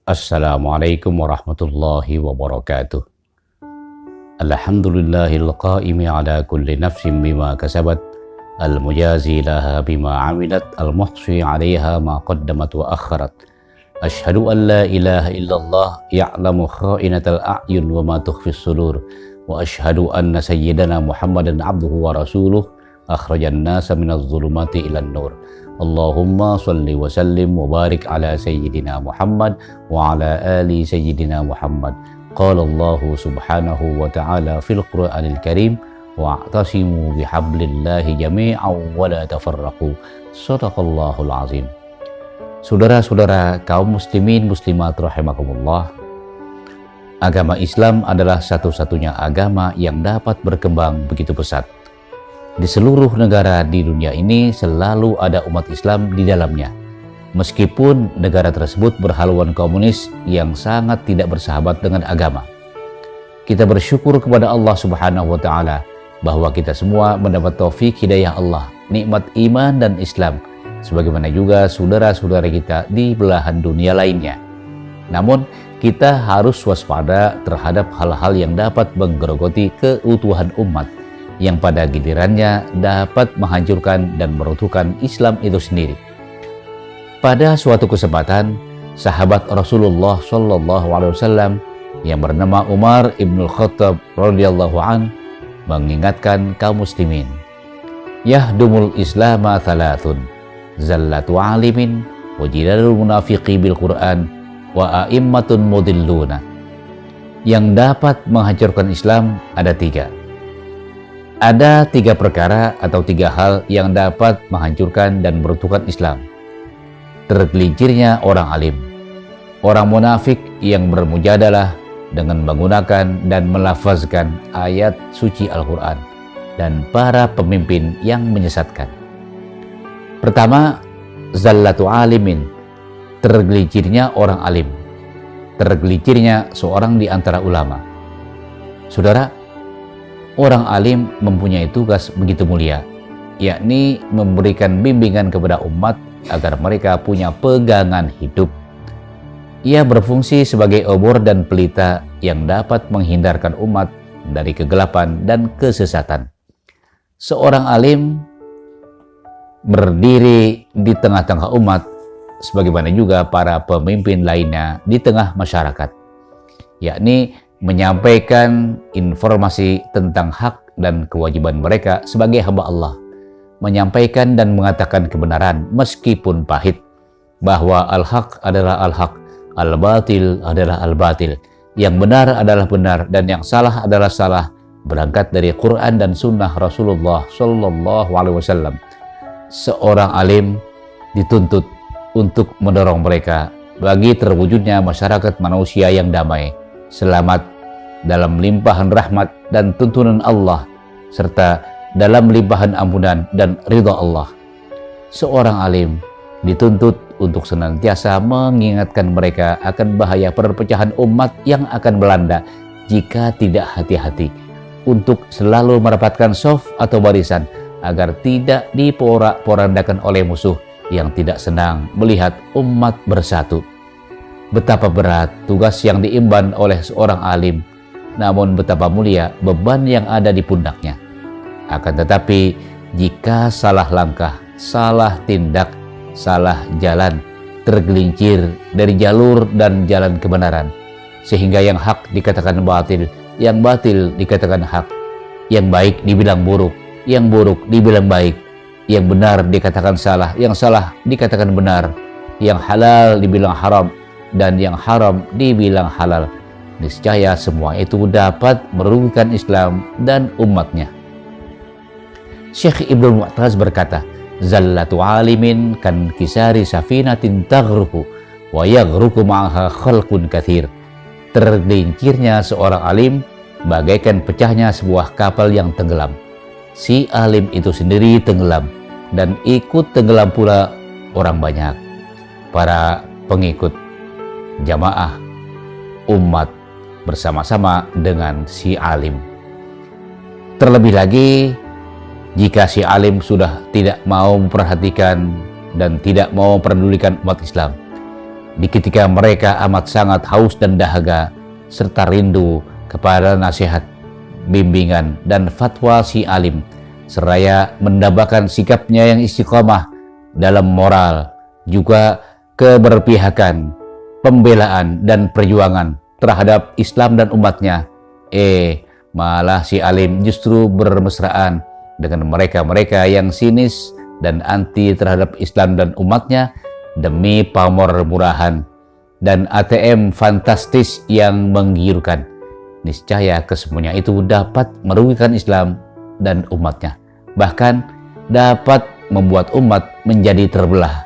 Assalamualaikum warahmatullahi wabarakatuh. Alhamdulillahil qaimi ala kulli nafsin bima kasabat, al-mujazi laha bima amilat, al-muhsi 'alaiha ma qaddamat wa akharat. Asyhadu an la ilaha illallah ya'lamu kha'inatal a'yun wa ma tukhfis sudur, wa asyhadu anna sayyidana Muhammadan abduhu wa rasuluh akhrajan nasa minadh dhulumati ilan nur. Allahumma salli wa sallim wa barik ala sayyidina Muhammad wa ala ali sayyidina Muhammad. Qala Allah subhanahu wa ta'ala fil Qur'anil Karim, wa'tasimu bihablillahi jami'an wa la tafarraqu. Shadaqallahul azim. Saudara-saudara kaum muslimin muslimat rahimakumullah, agama Islam adalah satu-satunya agama yang dapat berkembang begitu pesat. Di seluruh negara di dunia ini selalu ada umat Islam di dalamnya. Meskipun negara tersebut berhaluan komunis yang sangat tidak bersahabat dengan agama. Kita bersyukur kepada Allah Subhanahu wa Ta'ala bahwa kita semua mendapat taufik hidayah Allah, nikmat iman dan Islam, sebagaimana juga saudara-saudara kita di belahan dunia lainnya. Namun, kita harus waspada terhadap hal-hal yang dapat menggerogoti keutuhan umat, yang pada gilirannya dapat menghancurkan dan meruntuhkan Islam itu sendiri. Pada suatu kesempatan, sahabat Rasulullah Shallallahu Alaihi Wasallam yang bernama Umar ibnul Khattab radhiyallahu an mengingatkan kaum muslimin, yahdumul Islama thalathun, zallatu alimin, wa jidalul munafiqi bil Quran, wa a'immatun mudilluna. Yang dapat menghancurkan Islam ada tiga. Ada tiga perkara atau tiga hal yang dapat menghancurkan dan meruntuhkan Islam. Tergelincirnya orang alim, orang munafik yang bermujadalah dengan menggunakan dan melafazkan ayat suci Al-Quran, dan para pemimpin yang menyesatkan. Pertama, zallatu alimin, tergelincirnya orang alim, tergelincirnya seorang di antara ulama. Saudara, orang alim mempunyai tugas begitu mulia, yakni memberikan bimbingan kepada umat agar mereka punya pegangan hidup. Ia berfungsi sebagai obor dan pelita yang dapat menghindarkan umat dari kegelapan dan kesesatan. Seorang alim berdiri di tengah-tengah umat, sebagaimana juga para pemimpin lainnya di tengah masyarakat, yakni menyampaikan informasi tentang hak dan kewajiban mereka sebagai hamba Allah, menyampaikan dan mengatakan kebenaran meskipun pahit, bahwa al-haq adalah al-haq, al-batil adalah al-batil, yang benar adalah benar dan yang salah adalah salah, berangkat dari Quran dan sunnah Rasulullah Shallallahu Alaihi Wasallam. Seorang alim dituntut untuk mendorong mereka bagi terwujudnya masyarakat manusia yang damai, selamat dalam limpahan rahmat dan tuntunan Allah, serta dalam limpahan ampunan dan ridha Allah. Seorang alim dituntut untuk senantiasa mengingatkan mereka akan bahaya perpecahan umat yang akan melanda jika tidak hati-hati, untuk selalu merapatkan shaf atau barisan agar tidak diporak-porandakan oleh musuh yang tidak senang melihat umat bersatu. Betapa berat tugas yang diemban oleh seorang alim, namun betapa mulia beban yang ada di pundaknya. Akan tetapi, jika salah langkah, salah tindak, salah jalan, tergelincir dari jalur dan jalan kebenaran, sehingga yang hak dikatakan batil, yang batil dikatakan hak, yang baik dibilang buruk, yang buruk dibilang baik, yang benar dikatakan salah, yang salah dikatakan benar, yang halal dibilang haram, dan yang haram dibilang halal. Niscaya semua itu dapat merugikan Islam dan umatnya. Syekh Ibnu Mu'taz berkata, zallatu alimin kan kisari safinatin taghruku wa yaghruku ma'aha khalqun kathir. Tergelincirnya seorang alim bagaikan pecahnya sebuah kapal yang tenggelam. Si alim itu sendiri tenggelam, dan ikut tenggelam pula orang banyak, para pengikut, jamaah, umat bersama-sama dengan si alim. Terlebih lagi, jika si alim sudah tidak mau memperhatikan dan tidak mau memperdulikan umat Islam, di ketika mereka amat sangat haus dan dahaga, serta rindu kepada nasihat, bimbingan, dan fatwa si alim, seraya mendambakan sikapnya yang istiqomah dalam moral, juga keberpihakan, pembelaan, dan perjuangan terhadap Islam dan umatnya. Malah si alim justru bermesraan dengan mereka-mereka yang sinis dan anti terhadap Islam dan umatnya demi pamor murahan dan ATM fantastis yang menggiurkan. Niscaya kesemuanya itu dapat merugikan Islam dan umatnya, bahkan dapat membuat umat menjadi terbelah,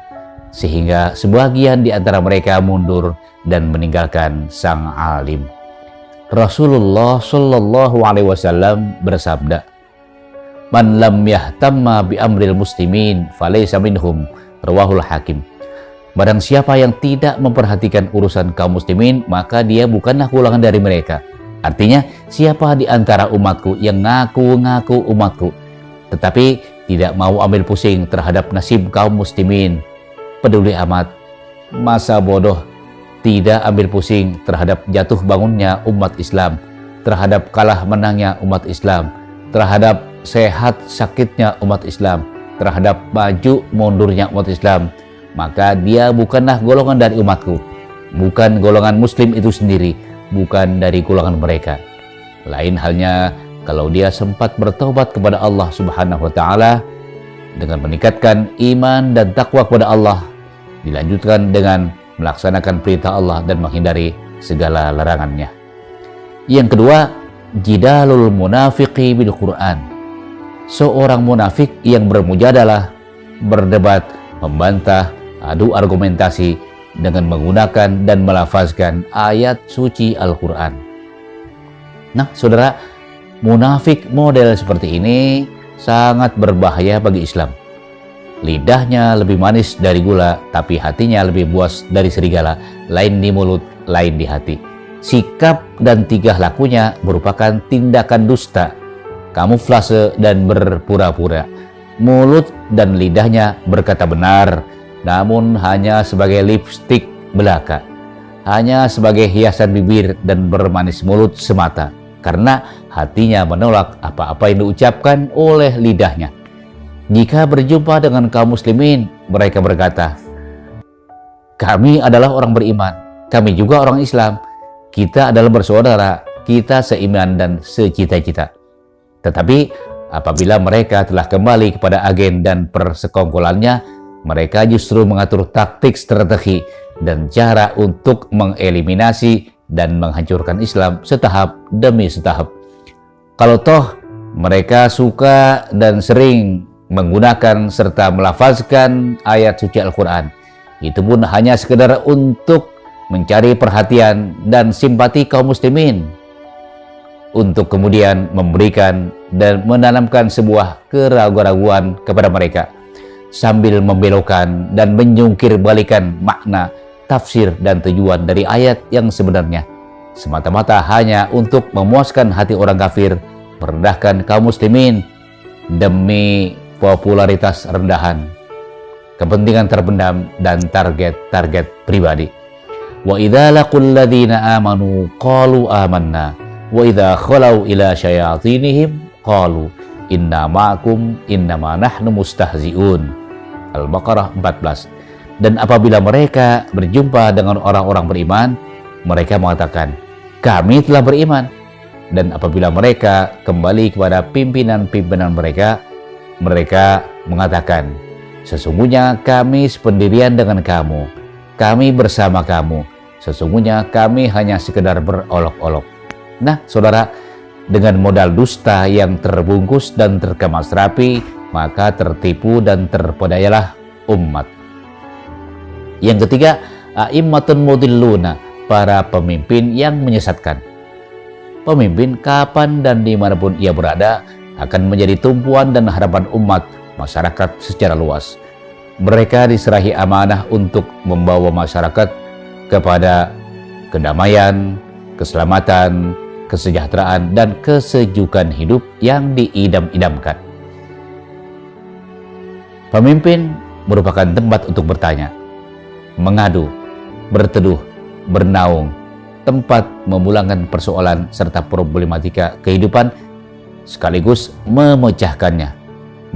sehingga sebagian di antara mereka mundur dan meninggalkan sang alim. Rasulullah Shallallahu Alaihi Wasallam bersabda, "Man lam yahtamma bi amril muslimin falaysa minhum." Rawahul Hakim. Barang siapa yang tidak memperhatikan urusan kaum muslimin, maka dia bukanlah golongan dari mereka. Artinya, siapa di antara umatku yang ngaku-ngaku umatku, tetapi tidak mau ambil pusing terhadap nasib kaum muslimin, peduli amat, masa bodoh, tidak ambil pusing terhadap jatuh bangunnya umat Islam, terhadap kalah menangnya umat Islam, terhadap sehat sakitnya umat Islam, terhadap maju mundurnya umat Islam, maka dia bukanlah golongan dari umatku, bukan golongan muslim itu sendiri, bukan dari golongan mereka. Lain halnya kalau dia sempat bertobat kepada Allah Subhanahu wa taala dengan meningkatkan iman dan takwa kepada Allah, dilanjutkan dengan melaksanakan perintah Allah dan menghindari segala larangannya. Yang kedua, jidalul munafiqi bil Quran. Seorang munafik yang bermujadalah, berdebat, membantah, adu argumentasi dengan menggunakan dan melafazkan ayat suci Al-Quran. Nah, saudara, munafik model seperti ini sangat berbahaya bagi Islam. Lidahnya lebih manis dari gula, tapi hatinya lebih buas dari serigala. Lain di mulut, lain di hati. Sikap dan tingkah lakunya merupakan tindakan dusta, kamuflase dan berpura-pura. Mulut dan lidahnya berkata benar, namun hanya sebagai lipstik belaka, hanya sebagai hiasan bibir dan bermanis mulut semata, karena hatinya menolak apa-apa yang diucapkan oleh lidahnya. Jika berjumpa dengan kaum muslimin, mereka berkata, "Kami adalah orang beriman, kami juga orang Islam, kita adalah bersaudara, kita seiman dan secita-cita." Tetapi apabila mereka telah kembali kepada agen dan persekongkolannya, mereka justru mengatur taktik, strategi, dan cara untuk mengeliminasi dan menghancurkan Islam setahap demi setahap. Kalau toh mereka suka dan sering menggunakan serta melafazkan ayat suci Al-Quran, itu pun hanya sekedar untuk mencari perhatian dan simpati kaum muslimin, untuk kemudian memberikan dan menanamkan sebuah keraguan-raguan kepada mereka, sambil membelokkan dan menjungkir balikan makna, tafsir, dan tujuan dari ayat yang sebenarnya, semata-mata hanya untuk memuaskan hati orang kafir, merendahkan kaum muslimin demi popularitas rendahan, kepentingan terpendam, dan target-target pribadi. Wa idza laqul ladzina amanu qalu amanna wa idza khalau ila syayatinihim qalu inna ma'akum innama nahnu mustahzi'un. Al-Baqarah 14. Dan apabila mereka berjumpa dengan orang-orang beriman, mereka mengatakan, "Kami telah beriman." Dan apabila mereka kembali kepada pimpinan-pimpinan mereka, mereka mengatakan, "Sesungguhnya kami sependirian dengan kamu, kami bersama kamu, sesungguhnya kami hanya sekedar berolok-olok." Nah, saudara, dengan modal dusta yang terbungkus dan terkemas rapi, maka tertipu dan terpedayalah umat. Yang ketiga, a'immatun mudilluna, para pemimpin yang menyesatkan. Pemimpin kapan dan dimanapun ia berada akan menjadi tumpuan dan harapan umat masyarakat secara luas. Mereka diserahi amanah untuk membawa masyarakat kepada kedamaian, keselamatan, kesejahteraan, dan kesejukan hidup yang diidam-idamkan. Pemimpin merupakan tempat untuk bertanya, mengadu, berteduh, bernaung, tempat memulangkan persoalan serta problematika kehidupan sekaligus memecahkannya.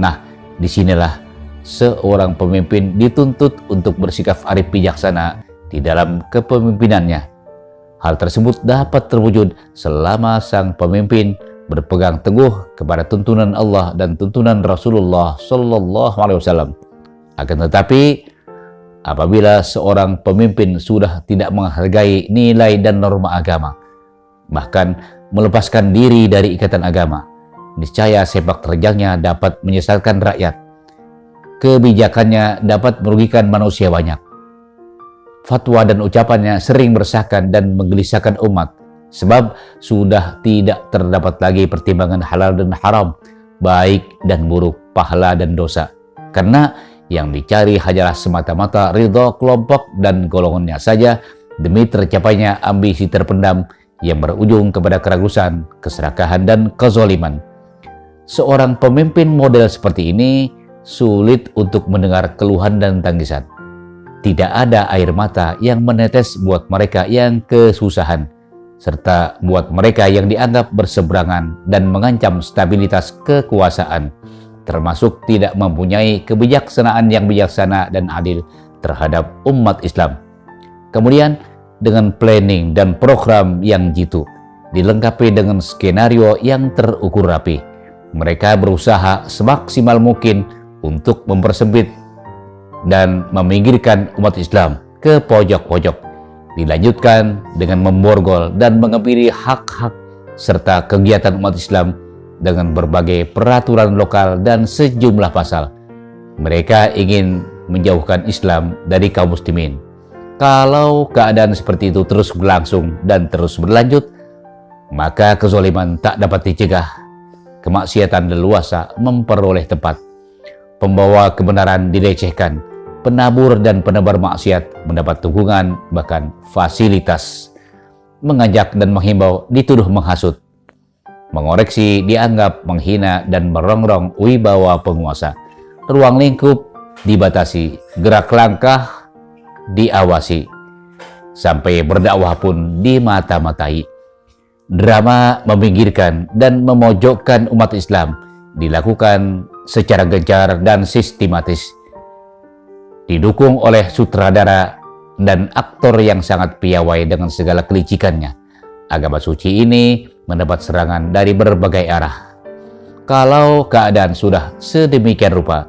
Nah, disinilah seorang pemimpin dituntut untuk bersikap arif bijaksana di dalam kepemimpinannya. Hal tersebut dapat terwujud selama sang pemimpin berpegang teguh kepada tuntunan Allah dan tuntunan Rasulullah Sallallahu Alaihi Wasallam. Akan tetapi, apabila seorang pemimpin sudah tidak menghargai nilai dan norma agama, bahkan melepaskan diri dari ikatan agama, niscaya sepak terjangnya dapat menyesatkan rakyat. Kebijakannya dapat merugikan manusia banyak. Fatwa dan ucapannya sering meresahkan dan menggelisahkan umat, sebab sudah tidak terdapat lagi pertimbangan halal dan haram, baik dan buruk, pahala dan dosa. Karena yang dicari hanyalah semata-mata ridho kelompok dan golongannya saja demi tercapainya ambisi terpendam yang berujung kepada keragusan, keserakahan, dan kezaliman. Seorang pemimpin model seperti ini sulit untuk mendengar keluhan dan tangisan. Tidak ada air mata yang menetes buat mereka yang kesusahan, serta buat mereka yang dianggap berseberangan dan mengancam stabilitas kekuasaan, termasuk tidak mempunyai kebijaksanaan yang bijaksana dan adil terhadap umat Islam. Kemudian, dengan planning dan program yang jitu, dilengkapi dengan skenario yang terukur rapi, mereka berusaha semaksimal mungkin untuk mempersempit dan meminggirkan umat Islam ke pojok-pojok, dilanjutkan dengan memborgol dan mengebiri hak-hak serta kegiatan umat Islam dengan berbagai peraturan lokal dan sejumlah pasal. Mereka ingin menjauhkan Islam dari kaum muslimin. Kalau keadaan seperti itu terus berlangsung dan terus berlanjut, maka kezaliman tak dapat dicegah, kemaksiatan leluasa memperoleh tempat, pembawa kebenaran dilecehkan, penabur dan penebar maksiat mendapat dukungan bahkan fasilitas, mengajak dan menghimbau dituduh menghasut, mengoreksi dianggap menghina dan merongrong wibawa penguasa, ruang lingkup dibatasi, gerak langkah diawasi, sampai berdakwah pun dimata-matai. Drama meminggirkan dan memojokkan umat Islam dilakukan secara gencar dan sistematis, didukung oleh sutradara dan aktor yang sangat piawai dengan segala kelicikannya. Agama suci ini mendapat serangan dari berbagai arah. Kalau keadaan sudah sedemikian rupa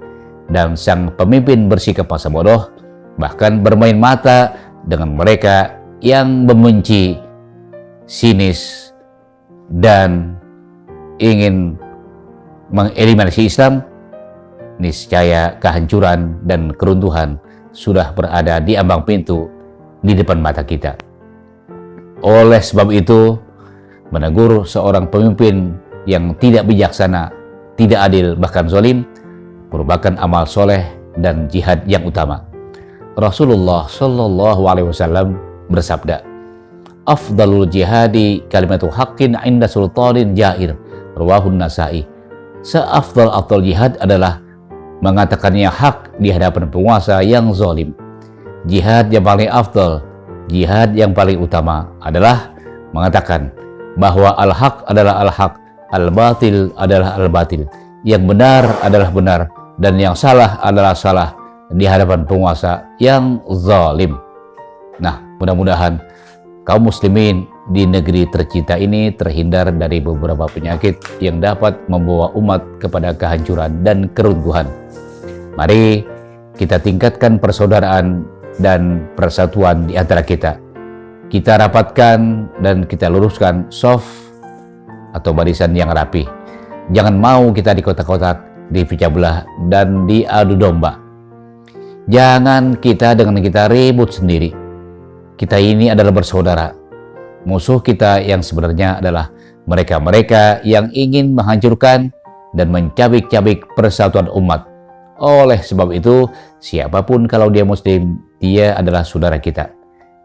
dan sang pemimpin bersikap pasang bodoh, bahkan bermain mata dengan mereka yang membenci, sinis, dan ingin mengeliminasi Islam, niscaya kehancuran dan keruntuhan sudah berada di ambang pintu di depan mata kita. Oleh sebab itu, menegur seorang pemimpin yang tidak bijaksana, tidak adil, bahkan zalim, merupakan amal soleh dan jihad yang utama. Rasulullah Shallallahu Alaihi Wasallam bersabda, "Afdalul jihadi kalimatu haqqin inda sultanin jair." Rawahun Nasa'i. Seafdal-afdal jihad adalah mengatakannya hak di hadapan penguasa yang zalim. Jihad yang paling afdal, jihad yang paling utama adalah mengatakan bahwa al-haq adalah al-haq, al-batil adalah al-batil, yang benar adalah benar, dan yang salah adalah salah di hadapan penguasa yang zalim. Nah, mudah-mudahan kaum muslimin di negeri tercinta ini terhindar dari beberapa penyakit yang dapat membawa umat kepada kehancuran dan keruntuhan. Mari kita tingkatkan persaudaraan dan persatuan di antara kita. Kita rapatkan dan kita luruskan soft atau barisan yang rapi. Jangan mau kita di kotak-kotak, dipecah belah, dan diadu domba. Jangan kita dengan kita ribut sendiri. Kita ini adalah bersaudara. Musuh kita yang sebenarnya adalah mereka-mereka yang ingin menghancurkan dan mencabik-cabik persatuan umat. Oleh sebab itu, siapapun kalau dia muslim, dia adalah saudara kita.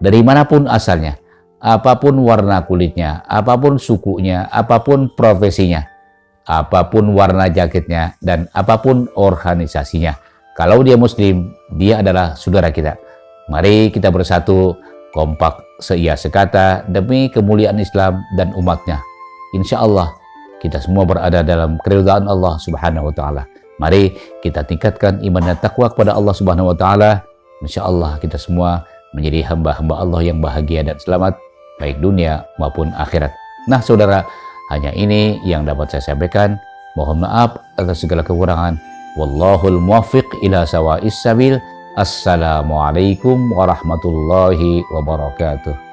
Dari manapun asalnya, apapun warna kulitnya, apapun sukunya, apapun profesinya, apapun warna jaketnya, dan apapun organisasinya. Kalau dia muslim, dia adalah saudara kita. Mari kita bersatu kompak seia sekata demi kemuliaan Islam dan umatnya. Insya Allah kita semua berada dalam keridhaan Allah Subhanahu wa Ta'ala. Mari kita tingkatkan iman dan takwa kepada Allah Subhanahu wa Ta'ala. Insya Allah kita semua menjadi hamba-hamba Allah yang bahagia dan selamat, baik dunia maupun akhirat. Nah saudara, hanya ini yang dapat saya sampaikan. Mohon maaf atas segala kekurangan. Wallahul muwaffiq ila sawa'is sabil. Assalamualaikum warahmatullahi wabarakatuh.